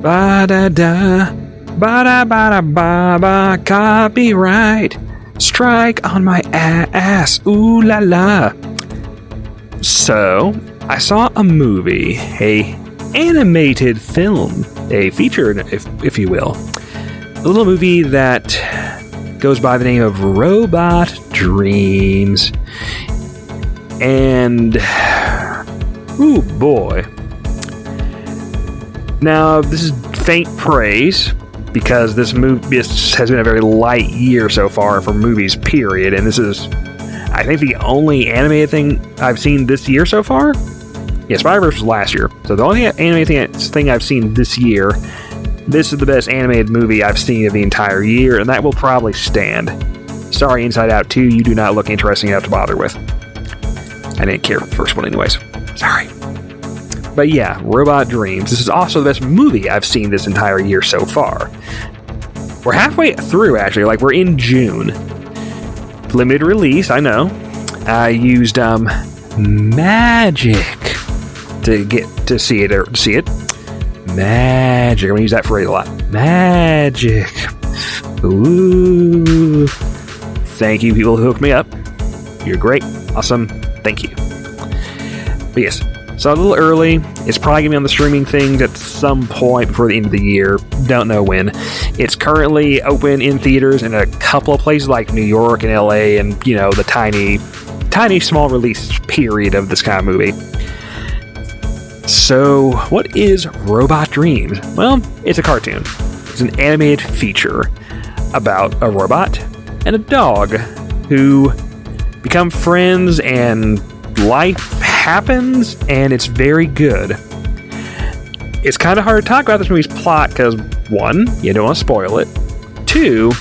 Ba-da-da, ba-da-ba-da-ba-ba, copyright, strike on my ass, ooh la la. So, I saw a movie, a animated film, a feature, if you will. A little movie that goes by the name of Robot Dreams. And, ooh boy. Now, this is faint praise, because this has been a very light year so far for movies, period. And this is, I think, the only animated thing I've seen this year so far. Yeah, Spider-Verse was last year. So the only animated thing I've seen this year, this is the best animated movie I've seen of the entire year, and that will probably stand. Sorry, Inside Out 2, you do not look interesting enough to bother with. I didn't care for the first one anyways. Sorry. But yeah, Robot Dreams. This is also the best movie I've seen this entire year so far. We're halfway through, actually. Like, we're in June. Limited release, I know. I used Magic to get to see it. Magic. I'm going to use that phrase a lot. Magic. Ooh. Thank you, people who hooked me up. You're great. Awesome. Thank you. But yes, so a little early. It's probably going to be on the streaming things at some point before the end of the year. Don't know when. It's currently open in theaters in a couple of places like New York and LA and, you know, the tiny small release period of this kind of movie. So, what is Robot Dreams? Well, it's a cartoon. It's an animated feature about a robot and a dog who become friends, and life happens, and it's very good. It's kind of hard to talk about this movie's plot because, one, you don't want to spoil it. Two,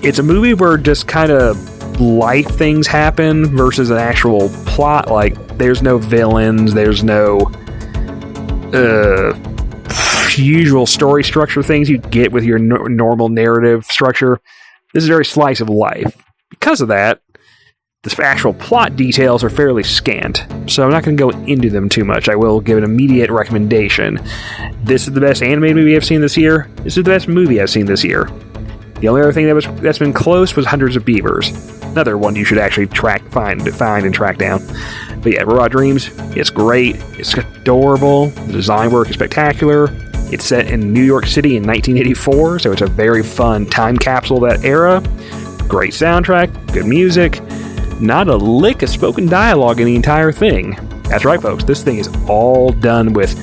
it's a movie where just kind of life things happen versus an actual plot. Like, there's no villains, there's no usual story structure things you get with your normal narrative structure. This is very slice of life. Because of that, the actual plot details are fairly scant, so I'm not going to go into them too much. I will give an immediate recommendation. This is the best animated movie I've seen this year. This is the best movie I've seen this year. The only other thing that's been close was Hundreds of Beavers. Another one you should actually find and track down. But yeah, Robot Dreams, it's great. It's adorable. The design work is spectacular. It's set in New York City in 1984, so it's a very fun time capsule of that era. Great soundtrack, good music. Not a lick of spoken dialogue in the entire thing. That's right, folks. This thing is all done with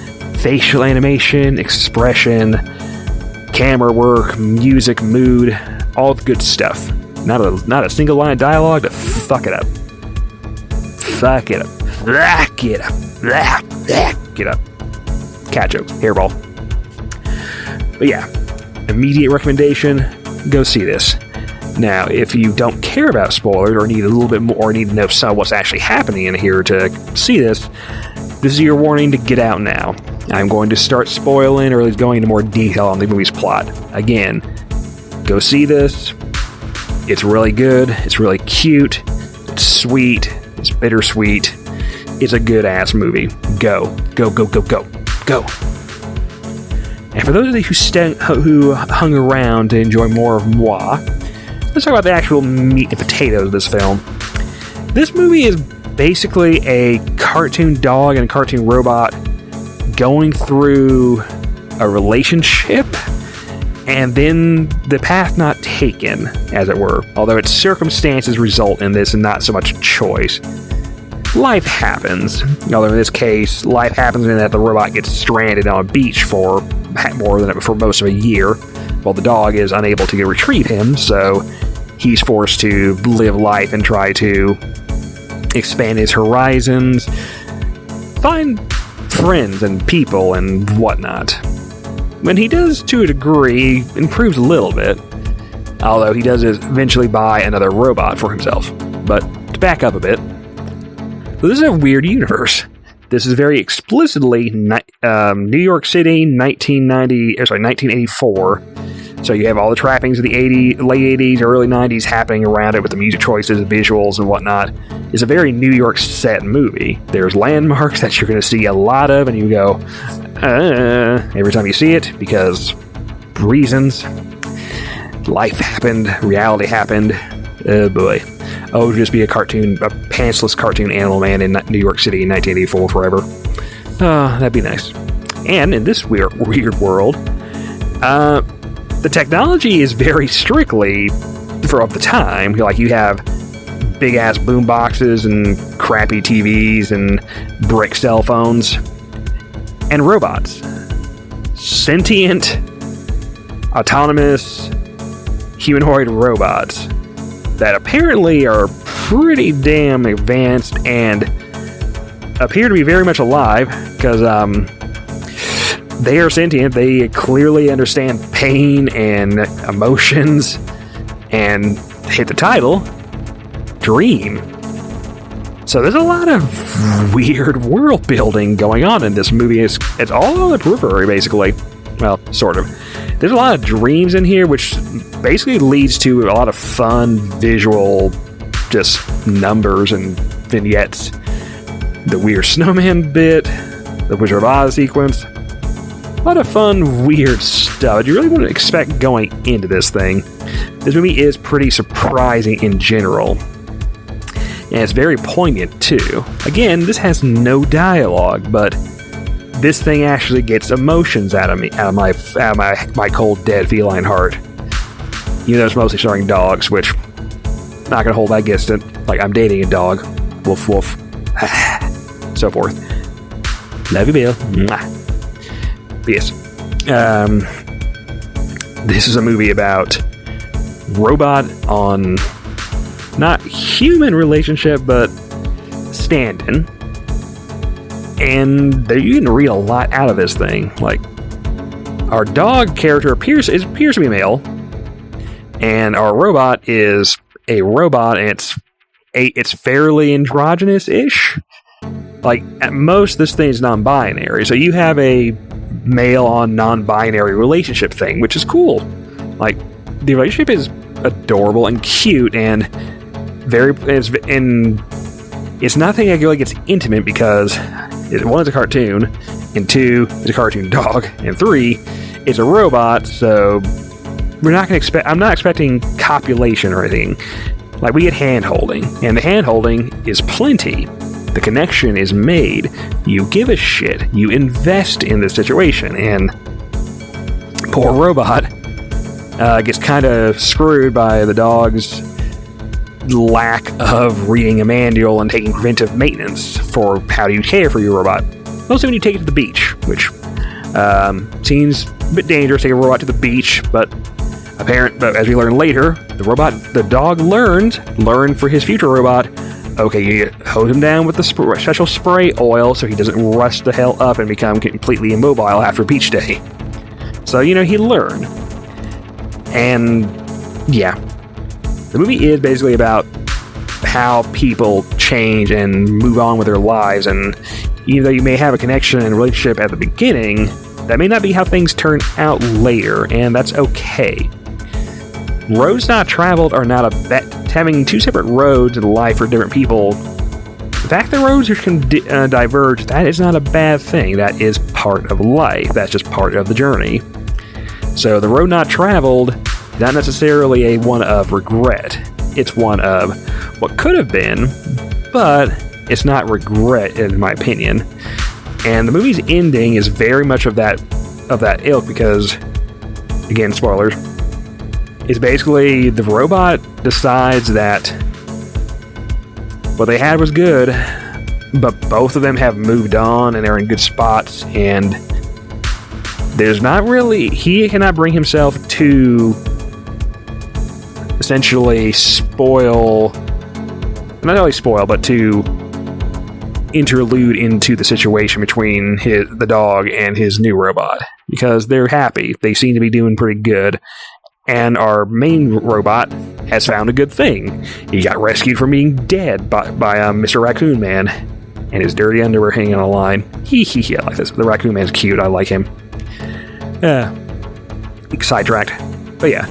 facial animation, expression, camera work, music, mood, all the good stuff. Not a single line of dialogue to fuck it up. Fuck it up. Fuck it up. Fuck it up. Cat jokes. Hairball. But yeah, immediate recommendation. Go see this. Now, if you don't care about spoilers or need a little bit more, or need to know what's actually happening in here to see this is your warning to get out now. I'm going to start spoiling, or at least going into more detail on the movie's plot. Again, go see this. It's really good. It's really cute. It's sweet. It's bittersweet. It's a good-ass movie. Go. Go, go, go, go. Go. And for those of you who hung around to enjoy more of moi, let's talk about the actual meat and potatoes of this film. This movie is basically a cartoon dog and a cartoon robot going through a relationship and then the path not taken, as it were. Although its circumstances result in this and not so much choice. Life happens. Although in this case, life happens in that the robot gets stranded on a beach for most of a year, while the dog is unable to retrieve him, so he's forced to live life and try to expand his horizons, find friends and people and whatnot. When he does, to a degree, improves a little bit, although he does eventually buy another robot for himself. But to back up a bit, so this is a weird universe. This is very explicitly New York City, 1984. So you have all the trappings of the late 80s, early 90s happening around it with the music choices, visuals, and whatnot. It's a very New York set movie. There's landmarks that you're going to see a lot of, and you go, every time you see it, because reasons. Life happened, reality happened. Oh boy. Oh, it'd just be a pantsless cartoon animal man in New York City in 1984 forever. That'd be nice. And in this weird world, the technology is very strictly of the time. Like, you have big ass boom boxes and crappy TVs and brick cell phones and robots. Sentient, autonomous, humanoid robots that apparently are pretty damn advanced and appear to be very much alive, because they are sentient. They clearly understand pain and emotions, and hit the title, Dream. So there's a lot of weird world building going on in this movie. It's all on the periphery, basically. Well, sort of. There's a lot of dreams in here, which basically leads to a lot of fun visual, just numbers and vignettes. The weird snowman bit, the Wizard of Oz sequence. A lot of fun, weird stuff you really wouldn't expect going into this thing. This movie is pretty surprising in general. And it's very poignant, too. Again, this has no dialogue, but this thing actually gets emotions out of me, out of my cold, dead feline heart. Even though it's mostly starring dogs, which I'm not gonna hold that against it. Like, I'm dating a dog. Woof woof. So forth. Love you, Bill. Mwah. But yes. This is a movie about robot on not human relationship, but stand-in. And you can read a lot out of this thing. Like, our dog character appears to be male, and our robot is a robot, and it's fairly androgynous-ish. Like, at most, this thing is non-binary. So you have a male on non-binary relationship thing, which is cool. Like, the relationship is adorable and cute, and it's nothing that really gets intimate, because one, it's a cartoon, and two, it's a cartoon dog, and three, it's a robot. So I'm not expecting copulation or anything. Like, we get hand holding, and the hand holding is plenty. The connection is made. You give a shit. You invest in the situation, and poor robot gets kind of screwed by the dog's lack of reading a manual and taking preventive maintenance for how do you care for your robot. Mostly when you take it to the beach, which seems a bit dangerous to take a robot to the beach, but as we learn later, the dog learned for his future robot, okay, you hose him down with the special spray oil so he doesn't rust the hell up and become completely immobile after beach day. So, he learned. And, yeah. The movie is basically about how people change and move on with their lives, and even though you may have a connection and relationship at the beginning, that may not be how things turn out later, and that's okay. Roads not traveled are not having two separate roads in life for different people. The fact that roads can diverge, that is not a bad thing. That is part of life. That's just part of the journey. So the road not traveled, not necessarily a one of regret. It's one of what could have been, but it's not regret, in my opinion. And the movie's ending is very much of that ilk, because, again, spoilers, it's basically the robot decides that what they had was good, but both of them have moved on and they're in good spots, and he cannot bring himself to essentially not only spoil, but to interlude into the situation between the dog and his new robot, because they're happy. They seem to be doing pretty good. And our main robot has found a good thing. He got rescued from being dead by Mr. Raccoon Man, and his dirty underwear hanging on a line. I like this. The Raccoon Man's cute. I like him. Sidetracked. But yeah,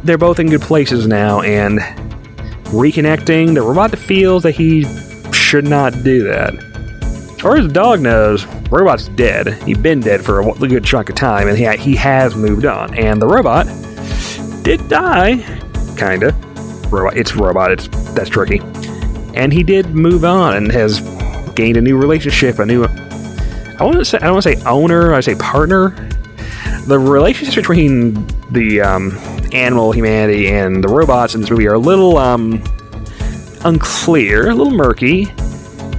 they're both in good places now, and reconnecting, the robot feels that he should not do that. As far as the dog knows, the robot's dead. He's been dead for a good chunk of time, and he has moved on. And the robot did die, kinda. It's robot. That's tricky. And he did move on and has gained a new relationship, I don't want to say owner, I say partner. The relationships between the animal humanity and the robots in this movie are a little unclear, a little murky,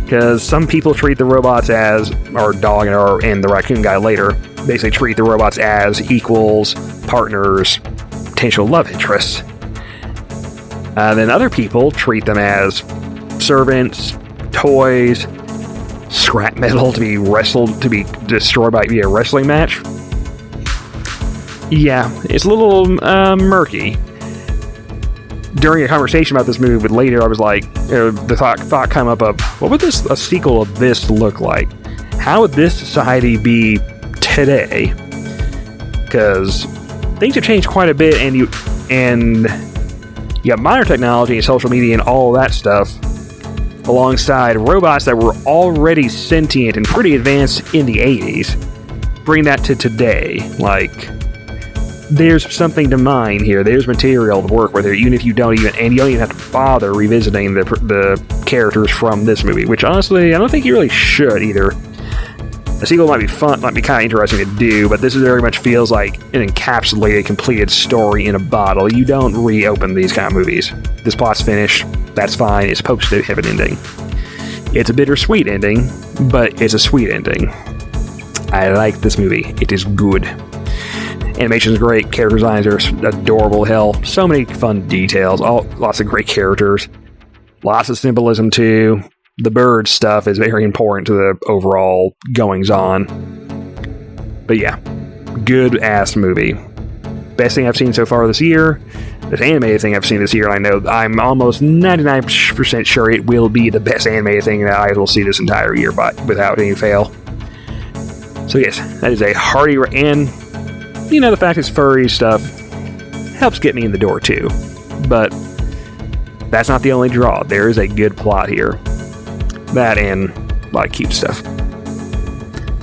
because some people treat the robots as, or dog and the raccoon guy later, basically treat the robots as equals, partners, potential love interests. Then other people treat them as servants, toys, scrap metal to be destroyed by a wrestling match. Yeah, it's a little murky. During a conversation about this movie later, I was like, the thought came up of, what would a sequel of this look like? How would this society be today? Because things have changed quite a bit, and you got modern technology and social media and all that stuff, alongside robots that were already sentient and pretty advanced in the 80s. Bring that to today. Like, there's something to mine here. There's material to work with here, even if you don't even have to bother revisiting the characters from this movie, which honestly, I don't think you really should either. A sequel might be fun, might be kind of interesting to do, but this very much feels like an encapsulated, completed story in a bottle. You don't reopen these kind of movies. This plot's finished. That's fine. It's supposed to have an ending. It's a bittersweet ending, but it's a sweet ending. I like this movie. It is good. Animation's great. Character designs are adorable. Hell, so many fun details. Lots of great characters. Lots of symbolism too. The bird stuff is very important to the overall goings-on. But yeah, good-ass movie. Best thing I've seen so far this year. Best animated thing I've seen this year, and I know I'm almost 99% sure it will be the best animated thing that I will see this entire year, but without any fail. So yes, that is a hearty... And, the fact it's furry stuff helps get me in the door too. But that's not the only draw. There is a good plot here. That and a lot of cute stuff.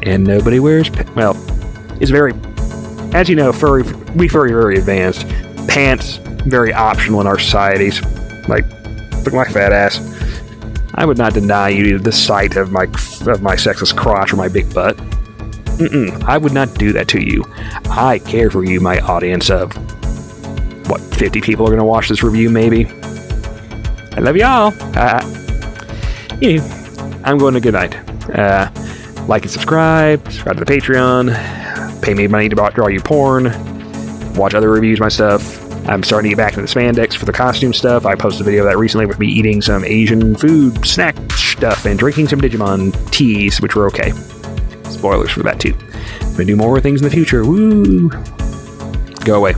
And nobody wears... it's very... As you know, furry very advanced. Pants, very optional in our societies. Like, look at my fat ass. I would not deny you the sight of my sexless crotch or my big butt. I would not do that to you. I care for you, my audience of... 50 people are going to watch this review, maybe? I love y'all. I'm going to good night. Like and subscribe to the Patreon, pay me money to draw you porn, watch other reviews, my stuff. I'm starting to get back into the spandex for the costume stuff. I posted a video of that recently with me eating some Asian food snack stuff and drinking some Digimon teas, which were okay. Spoilers for that too. I'm going to do more things in the future. Woo! Go away.